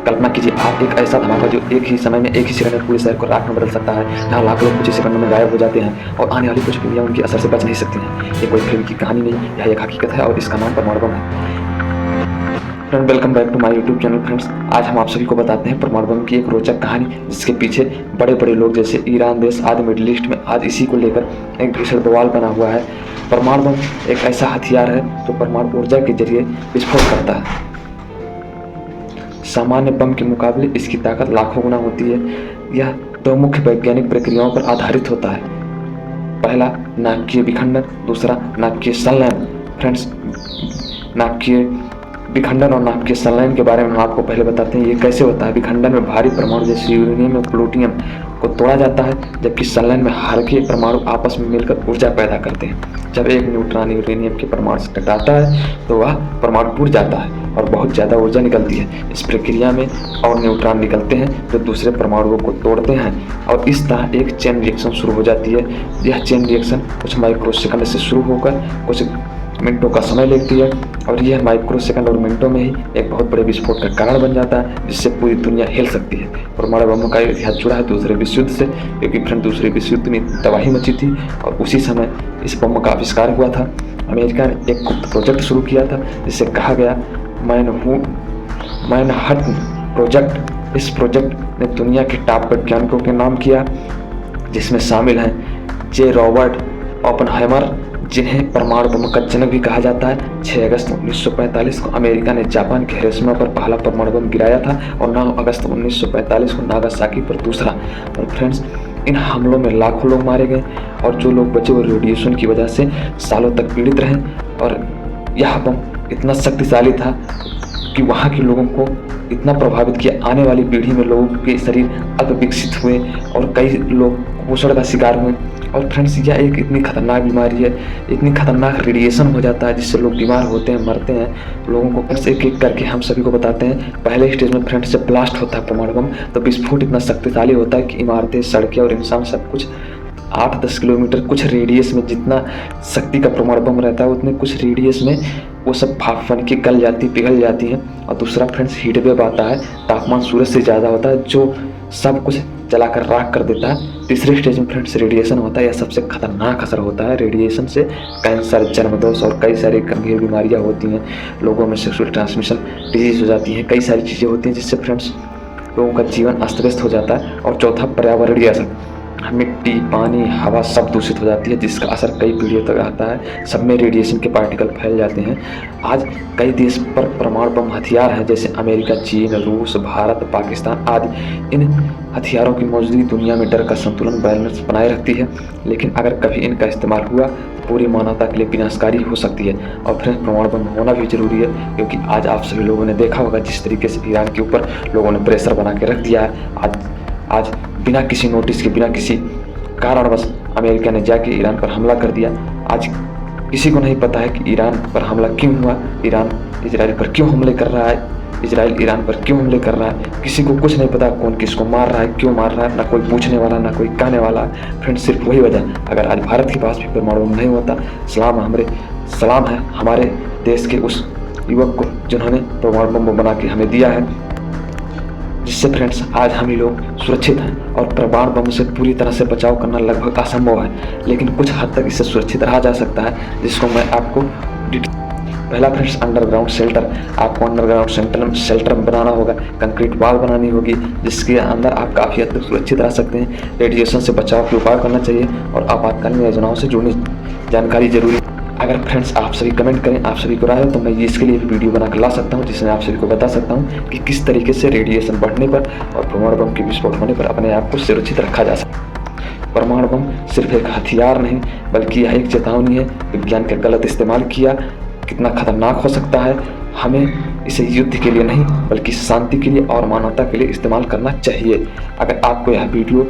कल्पना कीजिए आप एक ऐसा धमाका जो एक ही समय में एक ही सेकंड में पूरे शहर को राख में बदल सकता है, जहाँ लाख लोग कुछ ही सेकंडों में गायब हो जाते हैं और आने वाली कुछ पीढ़ियां उनके असर से बच नहीं सकती हैं। ये कोई फिल्म की कहानी नहीं, यह एक हकीकत है और इसका नाम परमाणु बम है। Friend, welcome back to my YouTube channel. Friends, आज हम आप सभी को बताते हैं परमाणु बम की एक रोचक कहानी, जिसके पीछे बड़े बड़े लोग जैसे ईरान देश आदि मिडिल ईस्ट में आज इसी को लेकर एक भीषण बवाल बना हुआ है। परमाणु बम एक ऐसा हथियार है जो परमाणु ऊर्जा के जरिए विस्फोट करता है। सामान्य बम के मुकाबले इसकी ताकत लाखों गुना होती है। यह दो मुख्य वैज्ञानिक प्रक्रियाओं पर आधारित होता है। पहला नाभिकीय विखंडन, दूसरा नाभिकीय संलयन। फ्रेंड्स, नाभिकीय विखंडन और नाभिकीय संलयन के बारे में हम आपको पहले बताते हैं ये कैसे होता है। विखंडन में भारी परमाणु जैसे यूरेनियम और प्लूटोनियम को तोड़ा जाता है, जबकि संलयन में हल्के परमाणु आपस में मिलकर ऊर्जा पैदा करते हैं। जब एक न्यूट्रॉन यूरेनियम के परमाणु से टकराता है तो वह परमाणु टूट जाता है और बहुत ज़्यादा ऊर्जा निकलती है। इस प्रक्रिया में और न्यूट्रॉन निकलते हैं जो दूसरे परमाणुओं को तोड़ते हैं और इस तरह एक चेन रिएक्शन शुरू हो जाती है। यह चेन रिएक्शन कुछ माइक्रोसेकंड से शुरू होकर कुछ मिनटों का समय लेती है और यह माइक्रो सेकंड और मिनटों में ही एक बहुत बड़े विस्फोट का कारण बन जाता है, जिससे पूरी दुनिया हिल सकती है। परमाणु बम का इतिहास जुड़ा है दूसरे विश्व युद्ध से, क्योंकि फ्रेंड दूसरे विश्व युद्ध में तबाही मची थी और उसी समय इस बम का आविष्कार हुआ था। अमेरिका ने एक गुप्त प्रोजेक्ट शुरू किया था जिसे कहा गया मैनहट्टन प्रोजेक्ट। इस प्रोजेक्ट ने दुनिया के टॉप वैज्ञानिकों के नाम किया, जिसमें शामिल हैं जे रॉबर्ट ओपेनहाइमर, जिन्हें परमाणु बम का जनक भी कहा जाता है। 6 अगस्त 1945 को अमेरिका ने जापान के हिरोशिमा पर पहला परमाणु बम गिराया था और 9 अगस्त 1945 को नागासाकी पर दूसरा। और फ्रेंड्स, इन हमलों में लाखों लोग मारे गए और जो लोग बचे वो रेडिएशन की वजह से सालों तक पीड़ित रहे। और यह बम इतना शक्तिशाली था कि वहाँ के लोगों को इतना प्रभावित किया, आने वाली पीढ़ी में लोगों के शरीर अल्पविकसित हुए और कई लोग कुपोषण का शिकार हुए। और फ्रेंड्स, यह एक इतनी खतरनाक बीमारी है, इतनी खतरनाक रेडिएशन हो जाता है जिससे लोग बीमार होते हैं, मरते हैं। लोगों को फ्रेंड्स एक एक करके हम सभी को बताते हैं। पहले स्टेज में फ्रेंड्स जब ब्लास्ट होता है परमाणु बम, तो विस्फोट इतना शक्तिशाली होता है कि इमारतें, सड़कें और इंसान सब कुछ 8-10 किलोमीटर कुछ रेडियस में जितना शक्ति का परमाणु बम रहता है उतने कुछ रेडियस में वो सब भाप बन के गल जाती, पिघल जाती हैं। और दूसरा फ्रेंड्स हीट वेव आता है, तापमान सूरज से ज़्यादा होता है जो सब कुछ जलाकर राख कर देता है। तीसरे स्टेज में फ्रेंड्स रेडिएशन होता है। यह सबसे खतरनाक असर होता है। रेडिएशन से कैंसर, जन्मदोष और कई सारी गंभीर बीमारियां होती हैं। लोगों में सेक्सुअल ट्रांसमिशन डिजीज हो जाती हैं, कई सारी चीज़ें होती हैं जिससे फ्रेंड्स लोगों का जीवन अस्त व्यस्त हो जाता है। और चौथा पर्यावरणीय असर, मिट्टी, पानी, हवा सब दूषित हो जाती है, जिसका असर कई पीढ़ियों तक आता है। सब में रेडिएशन के पार्टिकल फैल जाते हैं। आज कई देश पर परमाणु बम हथियार हैं, जैसे अमेरिका, चीन, रूस, भारत, पाकिस्तान आदि। इन हथियारों की मौजूदगी दुनिया में डर का संतुलन, बैलेंस बनाए रखती है, लेकिन अगर कभी इनका इस्तेमाल हुआ तो पूरी मानवता के लिए विनाशकारी हो सकती है। और फिर परमाणु बम होना भी जरूरी है, क्योंकि आज आप सभी लोगों ने देखा होगा जिस तरीके से ईरान के ऊपर लोगों ने प्रेशर बना के रख दिया है। आज बिना किसी नोटिस के, बिना किसी कारणवश अमेरिका ने जाके ईरान पर हमला कर दिया। आज किसी को नहीं पता है कि ईरान पर हमला क्यों हुआ, ईरान इजराइल पर क्यों हमले कर रहा है, इजराइल ईरान पर क्यों हमले कर रहा है। किसी को कुछ नहीं पता कौन किसको मार रहा है, क्यों मार रहा है, ना कोई पूछने वाला, ना कोई कहने वाला। फ्रेंड्स, सिर्फ वही वजह, अगर आज भारत के पास भी परमाणु बम नहीं होता, सलाम है हमारे देश के उस युवक को जिन्होंने परमाणु बम बना के हमें दिया है, जिससे फ्रेंड्स आज हम ही लोग सुरक्षित हैं। और परमाणु बम से पूरी तरह से बचाव करना लगभग असंभव है, लेकिन कुछ हद तक इससे सुरक्षित रहा जा सकता है, जिसको मैं आपको पहला फ्रेंड्स अंडरग्राउंड शेल्टर। आपको अंडरग्राउंड शेल्टर बनाना होगा, कंक्रीट वॉल बनानी होगी, जिसके अंदर आप काफ़ी हद तक सुरक्षित रह सकते हैं। रेडिएशन से बचाव के उपाय करना चाहिए और आपातकालीन योजनाओं से जुड़नी जानकारी जरूरी। अगर फ्रेंड्स आप सभी कमेंट करें, आप सभी को राय हो, तो मैं इसके लिए भी वीडियो बनाकर ला सकता हूं, जिसमें आप सभी को बता सकता हूं कि किस तरीके से रेडिएशन बढ़ने पर और परमाणु बम के विस्फोट होने पर अपने आप को सुरक्षित रखा जा सकता है। परमाणु बम सिर्फ एक हथियार नहीं, बल्कि यह एक चेतावनी है। विज्ञान का गलत इस्तेमाल किया कितना खतरनाक हो सकता है। हमें इसे युद्ध के लिए नहीं, बल्कि शांति के लिए और मानवता के लिए इस्तेमाल करना चाहिए। अगर आपको यह वीडियो